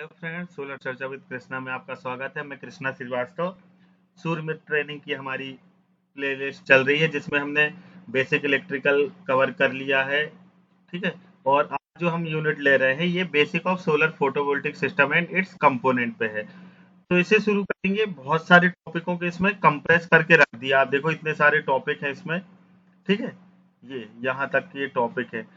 Hello friends, solar चर्चा with Krishna में आपका स्वागत है। मैं कृष्णा श्रीवास्तव। सूर्य मित्र ट्रेनिंग की हमारी प्लेलिस्ट चल रही है जिसमें हमने बेसिक इलेक्ट्रिकल कवर कर लिया है। ठीक है। और आज जो हम यूनिट ले रहे हैं ये basic of solar photovoltaic system and it's component पे है। तो इसे शुरू करेंगे। बहुत सारे टॉपिकों के इसमें कंप्रेस करके रख दिया। आप देखो इतने सारे टॉपिक हैं इसमें। ठीक है। ये यहाँ तक ये टॉपिक है।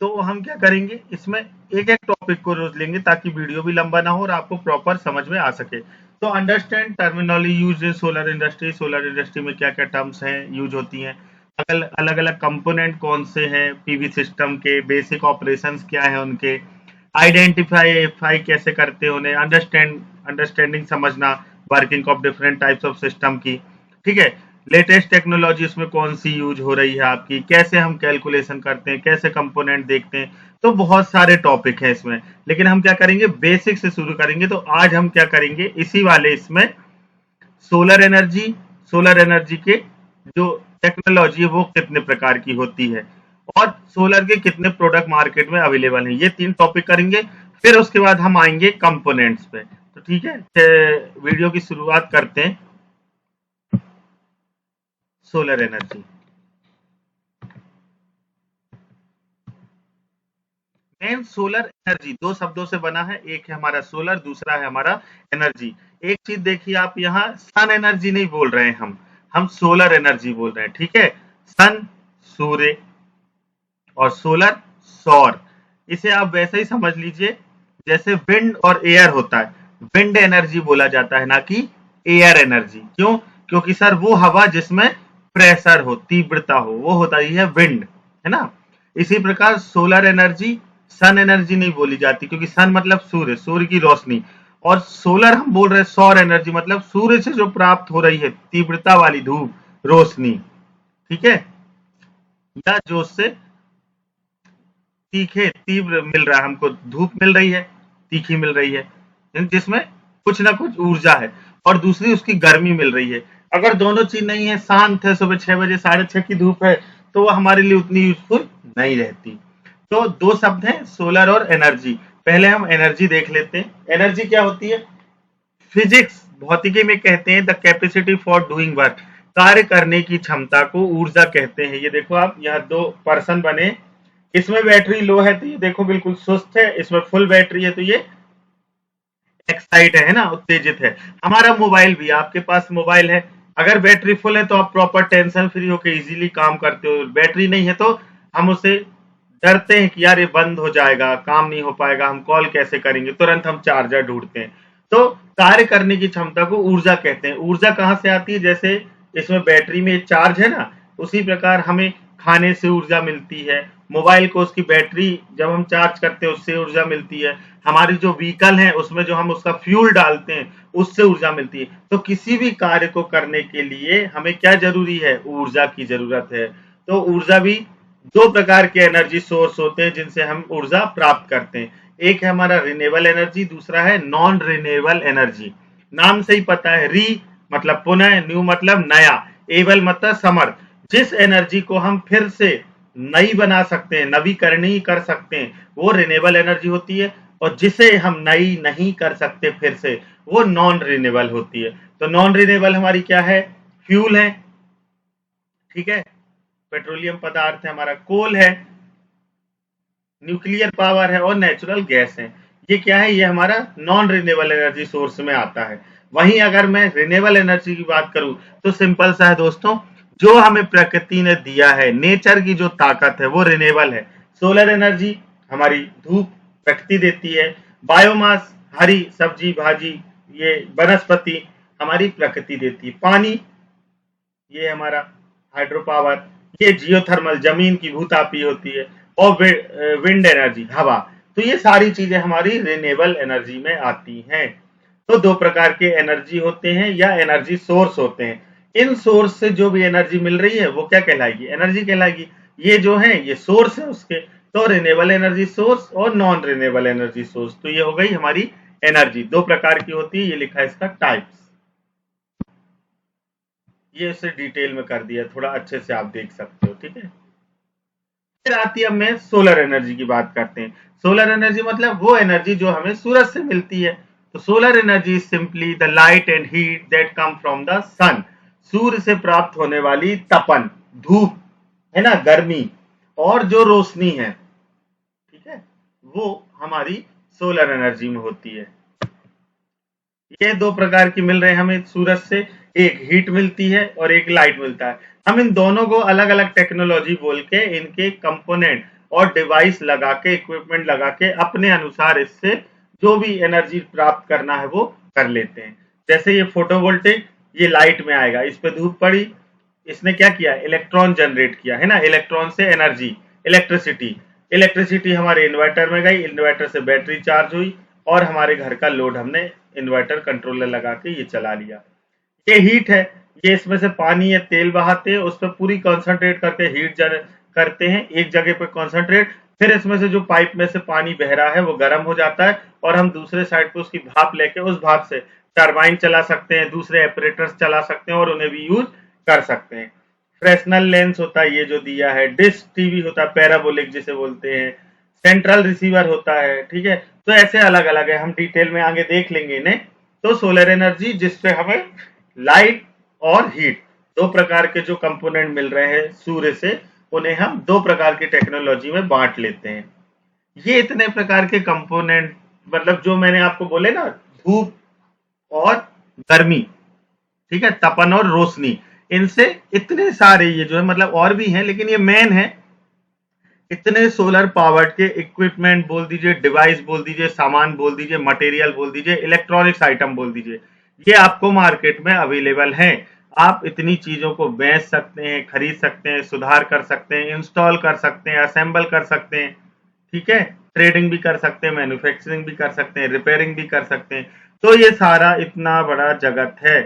तो हम क्या करेंगे, इसमें एक एक टॉपिक को रोज लेंगे ताकि वीडियो भी लंबा ना हो और आपको प्रॉपर समझ में आ सके। तो understand terminology use in solar industry. Solar industry में क्या क्या टर्म्स हैं, यूज होती हैं, अलग अलग कंपोनेंट कौन से हैं पीवी सिस्टम के, बेसिक ऑपरेशंस क्या है उनके, आइडेंटिफाई कैसे करते हैं उन्हें, अंडरस्टैंडिंग समझना working of different types of system की। ठीक है। लेटेस्ट टेक्नोलॉजी उसमें कौन सी यूज हो रही है आपकी, कैसे हम कैलकुलेशन करते हैं, कैसे कंपोनेंट देखते हैं। तो बहुत सारे टॉपिक हैं इसमें, लेकिन हम क्या करेंगे, बेसिक से शुरू करेंगे। तो आज हम क्या करेंगे, इसी वाले इसमें सोलर एनर्जी के जो टेक्नोलॉजी है वो कितने प्रकार की होती है और सोलर के कितने प्रोडक्ट मार्केट में अवेलेबल हैं, ये 3 टॉपिक करेंगे। फिर उसके बाद हम आएंगे कंपोनेंट्स पे। तो ठीक है, वीडियो की शुरुआत करते हैं। Solar energy main solar energy 2 शब्दों से बना है। एक है हमारा सोलर, दूसरा है हमारा एनर्जी। एक चीज देखिए, आप यहाँ सन एनर्जी नहीं बोल रहे हैं, हम सोलर एनर्जी बोल रहे हैं। ठीक है। सन सूर्य और सोलर सौर। इसे आप वैसे ही समझ लीजिए जैसे विंड और एयर होता है। विंड एनर्जी बोला जाता है, ना कि एयर एनर्जी। क्यों? क्योंकि सर वो हवा जिसमें प्रेशर हो, तीव्रता हो, वो होता ही है विंड, है ना। इसी प्रकार सोलर एनर्जी सन एनर्जी नहीं बोली जाती, क्योंकि सन मतलब सूर्य, सूर्य की रोशनी। और सोलर हम बोल रहे हैं सौर एनर्जी, मतलब सूर्य से जो प्राप्त हो रही है तीव्रता वाली धूप, रोशनी। ठीक है। या जो उससे तीखे तीव्र मिल रहा है, हमको धूप मिल रही है, तीखी मिल रही है, जिसमें कुछ ना कुछ ऊर्जा है, और दूसरी उसकी गर्मी मिल रही है। अगर दोनों चीज नहीं है, शांत है, सुबह 6 बजे 6:30 की धूप है, तो वो हमारे लिए उतनी यूजफुल नहीं रहती। तो 2 शब्द हैं, सोलर और एनर्जी। पहले हम एनर्जी देख लेते हैं। एनर्जी क्या होती है? फिजिक्स भौतिकी में कहते हैं the capacity for doing work, कार्य करने की क्षमता को ऊर्जा कहते हैं। ये देखो आप, यहाँ 2 पर्सन बने, इसमें बैटरी लो है तो ये देखो बिल्कुल सुस्त है, इसमें फुल बैटरी है तो ये एक्साइट है ना, उत्तेजित है। हमारा मोबाइल भी, आपके पास मोबाइल है, अगर बैटरी फुल है तो आप प्रॉपर टेंशन फ्री होकर इजीली काम करते हो। बैटरी नहीं है तो हम उसे डरते हैं कि यार ये बंद हो जाएगा, काम नहीं हो पाएगा, हम कॉल कैसे करेंगे, तुरंत हम चार्जर ढूंढते हैं। तो कार्य करने की क्षमता को ऊर्जा कहते हैं। ऊर्जा कहाँ से आती है? जैसे इसमें बैटरी में चार्ज है ना, उसी प्रकार हमें खाने से ऊर्जा मिलती है, मोबाइल को उसकी बैटरी जब हम चार्ज करते हैं उससे ऊर्जा मिलती है, हमारी जो व्हीकल है उसमें जो हम उसका फ्यूल डालते हैं उससे ऊर्जा मिलती है। तो किसी भी कार्य को करने के लिए हमें क्या जरूरी है? ऊर्जा की जरूरत है। तो ऊर्जा भी 2 प्रकार के एनर्जी सोर्स होते हैं जिनसे हम ऊर्जा प्राप्त करते हैं। एक है हमारा रिन्यूएबल एनर्जी, दूसरा है नॉन रिन्यूएबल एनर्जी। नाम से ही पता है, री मतलब पुनः, न्यू मतलब नया, एबल मतलब समर्थ। जिस एनर्जी को हम फिर से नई बना सकते हैं, नवीकरणीय कर सकते हैं, वो रिन्यूएबल एनर्जी होती है। और जिसे हम नई नहीं कर सकते फिर से, वो नॉन रिन्यूएबल होती है। तो नॉन रिन्यूएबल हमारी क्या है? फ्यूल है। ठीक है। पेट्रोलियम पदार्थ है, हमारा कोल है, न्यूक्लियर पावर है और नेचुरल गैस है। ये क्या है? ये हमारा नॉन रिन्यूएबल एनर्जी सोर्स में आता है। वहीं अगर मैं रिन्यूएबल एनर्जी की बात करूं तो सिंपल सा है दोस्तों, जो हमें प्रकृति ने दिया है, नेचर की जो ताकत है वो रिन्यूएबल है। सोलर एनर्जी हमारी धूप प्रकृति देती है, बायोमास हरी सब्जी भाजी, ये वनस्पति हमारी प्रकृति देती है, पानी ये हमारा हाइड्रो पावर, ये जियोथर्मल जमीन की भूतापी होती है, और विंड एनर्जी हवा। तो ये सारी चीजें हमारी रिन्यूएबल एनर्जी में आती हैं। तो 2 प्रकार के एनर्जी होते हैं या एनर्जी सोर्स होते हैं। इन सोर्स से जो भी एनर्जी मिल रही है वो क्या कहलाएगी? एनर्जी कहलाएगी। ये जो है ये सोर्स है उसके। तो रिन्यूएबल एनर्जी सोर्स और नॉन रिन्यूएबल एनर्जी सोर्स, तो ये हो गई हमारी एनर्जी। 2 प्रकार की होती है, ये लिखा है इसका टाइप्स। ये इसे डिटेल में कर दिया, थोड़ा अच्छे से आप देख सकते हो। ठीक है। फिर आती है, अब मैं सोलर एनर्जी की बात करते हैं। सोलर एनर्जी मतलब वो एनर्जी जो हमें सूरज से मिलती है। तो solar energy is simply the light and heat that come from the sun. सूर्य से प्राप्त होने वाली तपन, धूप है ना, गर्मी, और जो रोशनी है, ठीक है, वो हमारी सोलर एनर्जी में होती है। ये दो प्रकार की मिल रहे हैं हमें सूरज से, एक हीट मिलती है और एक लाइट मिलता है। हम इन दोनों को अलग अलग टेक्नोलॉजी बोल के, इनके कंपोनेंट और डिवाइस लगा के, इक्विपमेंट लगा के अपने अनुसार इससे जो भी एनर्जी प्राप्त करना है वो कर लेते हैं। जैसे ये फोटोवोल्टिक, ये लाइट में आएगा, इस पे धूप पड़ी, इसने क्या किया, इलेक्ट्रॉन जनरेट किया, है ना, इलेक्ट्रॉन से एनर्जी, इलेक्ट्रिसिटी, इलेक्ट्रिसिटी हमारे इन्वर्टर में गई, इन्वर्टर से बैटरी चार्ज हुई, और हमारे घर का लोड हमने इन्वर्टर कंट्रोलर लगा के ये चला लिया। ये हीट है, ये इसमें से पानी या तेल बहाते हैं, उस पर पूरी कॉन्सेंट्रेट करके हीट करते हैं एक जगह पे कॉन्सेंट्रेट, फिर इसमें से जो पाइप में से पानी बह रहा है वो गर्म हो जाता है, और हम दूसरे साइड पे उसकी भाप लेके उस भाप से टरबाइन चला सकते हैं, दूसरे ऑपरेटर्स चला सकते हैं और उन्हें भी यूज कर सकते हैं। फ्रेस्नेल लेंस होता है ये जो दिया है, डिश टीवी होता है, पैराबोलिक जिसे बोलते हैं, सेंट्रल रिसीवर होता है, ठीक है। तो ऐसे अलग अलग है, हम डिटेल में आगे देख लेंगे इन्हें। तो सोलर एनर्जी जिससे हमें लाइट और हीट, दो प्रकार के जो कंपोनेंट मिल रहे हैं सूर्य से, उन्हें हम दो प्रकार की टेक्नोलॉजी में बांट लेते हैं। ये इतने प्रकार के कंपोनेंट, मतलब जो मैंने आपको बोले ना, धूप और गर्मी, ठीक है, तपन और रोशनी, इनसे इतने सारे ये जो है, मतलब और भी हैं लेकिन ये मेन है। इतने सोलर पावर्ड के इक्विपमेंट बोल दीजिए, डिवाइस बोल दीजिए, सामान बोल दीजिए, मटेरियल बोल दीजिए, इलेक्ट्रॉनिक्स आइटम बोल दीजिए, ये आपको मार्केट में अवेलेबल है। आप इतनी चीजों को बेच सकते हैं, खरीद सकते हैं, सुधार कर सकते हैं, इंस्टॉल कर सकते हैं, असेंबल कर सकते हैं, ठीक है, ट्रेडिंग भी कर सकते हैं, मैन्युफैक्चरिंग भी कर सकते हैं, रिपेयरिंग भी कर सकते हैं। तो ये सारा इतना बड़ा जगत है,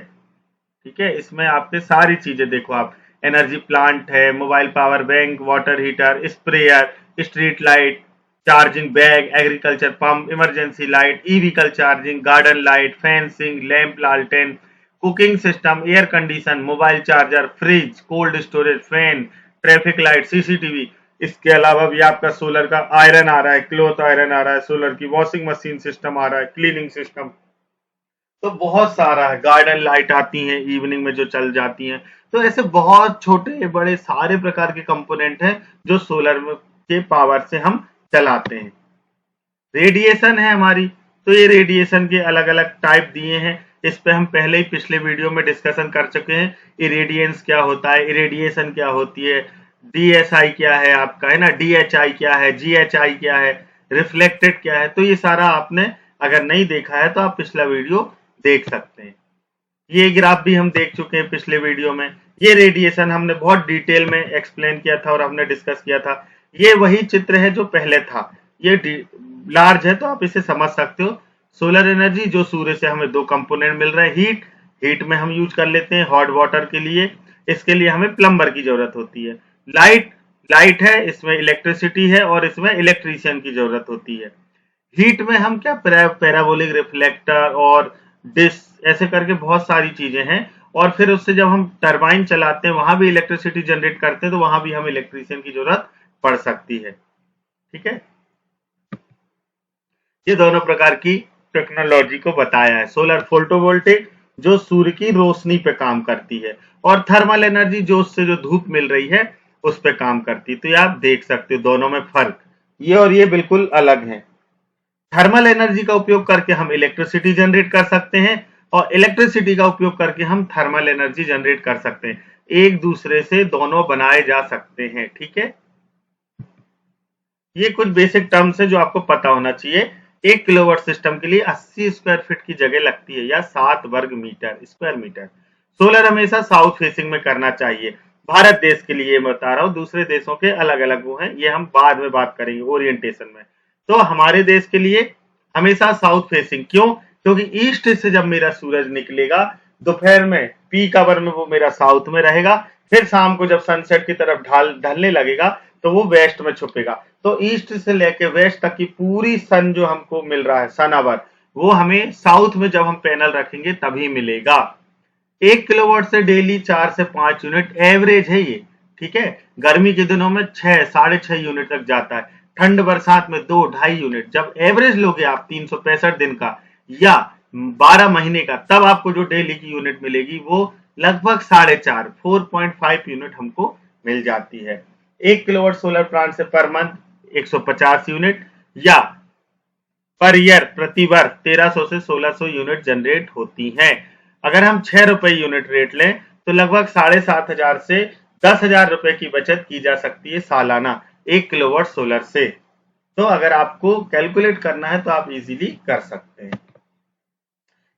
ठीक है। इसमें आपके सारी चीजें देखो, आप एनर्जी प्लांट है, mobile power bank, water heater, sprayer, street light, charging bag, agriculture pump, emergency light, e vehicle charging, garden light, fencing, lamp, लालटेन, cooking system, air condition, mobile charger, fridge, cold storage, fan, traffic light, CCTV. इसके अलावा भी आपका solar का iron आ रहा है, cloth iron आ रहा है, सोलर की वॉशिंग मशीन सिस्टम आ रहा है, क्लीनिंग सिस्टम, तो बहुत सारा है। गार्डन लाइट आती हैं इवनिंग में जो चल जाती हैं। तो ऐसे बहुत छोटे बड़े सारे प्रकार के कंपोनेंट हैं जो सोलर के पावर से हम चलाते हैं। रेडिएशन है हमारी, तो ये रेडिएशन के अलग अलग टाइप दिए हैं, इस पे हम पहले ही पिछले वीडियो में डिस्कशन कर चुके हैं। इरेडियंस क्या होता है, इरेडिएशन क्या होती है, डीएसआई क्या है आपका, है ना, डीएचआई क्या है, जीएचआई क्या है, रिफ्लेक्टेड क्या है। तो ये सारा आपने अगर नहीं देखा है तो आप पिछला वीडियो देख सकते हैं। ये ग्राफ भी हम देख चुके हैं पिछले वीडियो में। ये रेडिएशन हमने बहुत डिटेल में एक्सप्लेन किया था और हमने डिस्कस किया था। ये वही चित्र है जो पहले था, ये लार्ज है तो आप इसे समझ सकते हो। सोलर एनर्जी जो सूर्य से हमें दो कंपोनेंट मिल रहे हैं, हीट, हीट में हम यूज कर लेते हैं हॉट वाटर के लिए, इसके लिए हमें प्लम्बर की जरूरत होती है। लाइट, लाइट है, इसमें इलेक्ट्रिसिटी है और इसमें इलेक्ट्रीशियन की जरूरत होती है। हीट में हम क्या, पैराबोलिक रिफ्लेक्टर और डिश, ऐसे करके बहुत सारी चीजें हैं। और फिर उससे जब हम टरबाइन चलाते हैं, वहां भी इलेक्ट्रिसिटी जनरेट करते हैं, तो वहां भी हमें इलेक्ट्रीशियन की जरूरत पड़ सकती है, ठीक है। ये दोनों प्रकार की टेक्नोलॉजी को बताया है। सोलर फोटोवोल्टिक जो सूर्य की रोशनी पे काम करती है, और थर्मल एनर्जी जो उससे जो धूप मिल रही है उस पे काम करती है। तो ये आप देख सकते हो दोनों में फर्क, ये और ये बिल्कुल अलग है। थर्मल एनर्जी का उपयोग करके हम इलेक्ट्रिसिटी जनरेट कर सकते हैं, और इलेक्ट्रिसिटी का उपयोग करके हम थर्मल एनर्जी जनरेट कर सकते हैं। एक दूसरे से दोनों बनाए जा सकते हैं, ठीक है। ये कुछ बेसिक टर्म्स है जो आपको पता होना चाहिए। 1 किलोवाट सिस्टम के लिए 80 स्क्वायर फीट की जगह लगती है, या 7 वर्ग मीटर, स्क्वायर मीटर। सोलर हमेशा साउथ फेसिंग में करना चाहिए। भारत देश के लिए बता रहा हूँ, दूसरे देशों के अलग अलग वो हैं, ये हम बाद में बात करेंगे ओरिएंटेशन में। तो हमारे देश के लिए हमेशा साउथ फेसिंग, क्यों? क्योंकि ईस्ट से जब मेरा सूरज निकलेगा दोपहर में, पीक आवर में, वो मेरा साउथ में रहेगा, फिर शाम को जब सनसेट की तरफ ढलने लगेगा तो वो वेस्ट में छुपेगा। तो ईस्ट से लेके वेस्ट तक की पूरी सन जो हमको मिल रहा है, सन आवर, वो हमें साउथ में जब हम पैनल रखेंगे तभी मिलेगा। 1 किलोवाट से डेली 4 से 5 यूनिट एवरेज है ये, ठीक है। गर्मी के दिनों में 6 साढ़े 6 यूनिट तक जाता है, ठंड बरसात में 2 ढाई यूनिट। जब एवरेज लोगे आप 365 दिन का या 12 महीने का, तब आपको जो डेली की यूनिट मिलेगी वो लगभग 4.5 4.5 यूनिट हमको मिल जाती है। 1 किलोवाट सोलर प्लांट से पर मंथ 150 यूनिट या पर ईयर प्रति वर्ष 1300 से 1600 यूनिट जनरेट होती हैं। अगर हम 6 रुपए यूनिट रेट लें तो लगभग 7,500 से 10,000 रुपए की बचत की जा सकती है सालाना 1 किलोवाट सोलर से। तो अगर आपको कैलकुलेट करना है तो आप इजीली कर सकते हैं।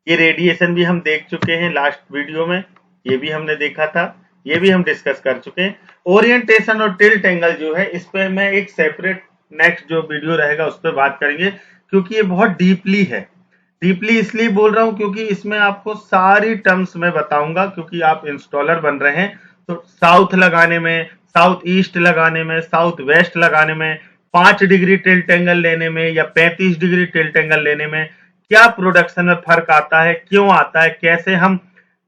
ये रेडिएशन भी हम देख चुके हैं लास्ट वीडियो में, ये भी हमने देखा था, ये भी हम डिस्कस कर चुके हैं। ओरिएंटेशन और टिल्ट एंगल जो है, इस पे मैं एक सेपरेट नेक्स्ट जो वीडियो रहेगा उस पर बात करेंगे, क्योंकि ये बहुत डीपली है। डीपली इसलिए बोल रहा हूं क्योंकि इसमें आपको सारी टर्म्स में बताऊंगा, क्योंकि आप इंस्टॉलर बन रहे हैं तो साउथ लगाने में, साउथ ईस्ट लगाने में, साउथ वेस्ट लगाने में, 5 डिग्री टिल्ट एंगल लेने में या 35 डिग्री टिल्ट एंगल लेने में क्या प्रोडक्शन में फर्क आता है, क्यों आता है, कैसे हम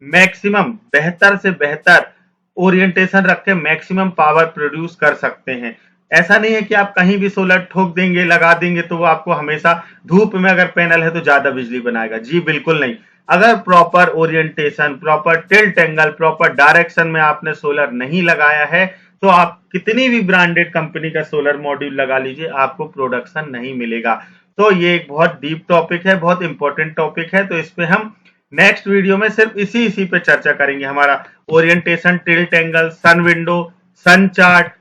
मैक्सिमम बेहतर से बेहतर ओरिएंटेशन रख के मैक्सिमम पावर प्रोड्यूस कर सकते हैं। ऐसा नहीं है कि आप कहीं भी सोलर ठोक देंगे, लगा देंगे तो वो आपको हमेशा धूप में अगर पैनल है तो ज्यादा बिजली बनाएगा। जी बिल्कुल नहीं। अगर proper orientation, proper tilt angle, proper direction में आपने सोलर नहीं लगाया है तो आप कितनी भी ब्रांडेड कंपनी का सोलर मॉड्यूल लगा लीजिए, आपको प्रोडक्शन नहीं मिलेगा। तो ये एक बहुत डीप टॉपिक है, बहुत इंपॉर्टेंट टॉपिक है। तो इस पे हम नेक्स्ट वीडियो में सिर्फ इसी पे चर्चा करेंगे। हमारा ओरिएंटेशन, टिल्ट एंगल, सन विंडो, सन चार्ट,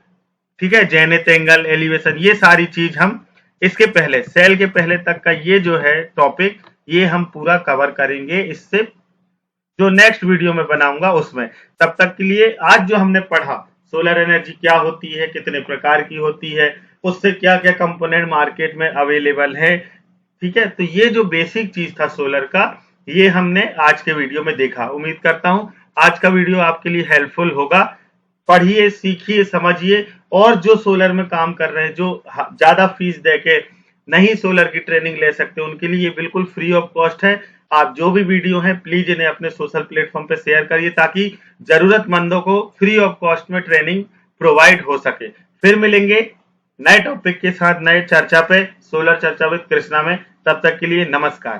ठीक है, जेनिथ एंगल, एलिवेशन, ये सारी चीज हम इसके पहले, सेल के पहले तक का ये जो है टॉपिक, ये हम पूरा कवर करेंगे इससे जो नेक्स्ट वीडियो में बनाऊंगा उसमें। तब तक के लिए आज जो हमने पढ़ा, सोलर एनर्जी क्या होती है, कितने प्रकार की होती है, उससे क्या क्या कंपोनेंट मार्केट में अवेलेबल है, ठीक है, तो ये जो बेसिक चीज था सोलर का, ये हमने आज के वीडियो में देखा। उम्मीद करता हूं आज का वीडियो आपके लिए हेल्पफुल होगा। पढ़िए, सीखिए, समझिए, और जो सोलर में काम कर रहे हैं, जो ज्यादा फीस देके नहीं सोलर की ट्रेनिंग ले सकते, उनके लिए बिल्कुल फ्री ऑफ कॉस्ट है। आप जो भी वीडियो है प्लीज इन्हें अपने सोशल प्लेटफॉर्म पे शेयर करिए, ताकि जरूरतमंदों को फ्री ऑफ कॉस्ट में ट्रेनिंग प्रोवाइड हो सके। फिर मिलेंगे नए टॉपिक के साथ, नए चर्चा पे, सोलर चर्चा विद कृष्णा में। तब तक के लिए नमस्कार।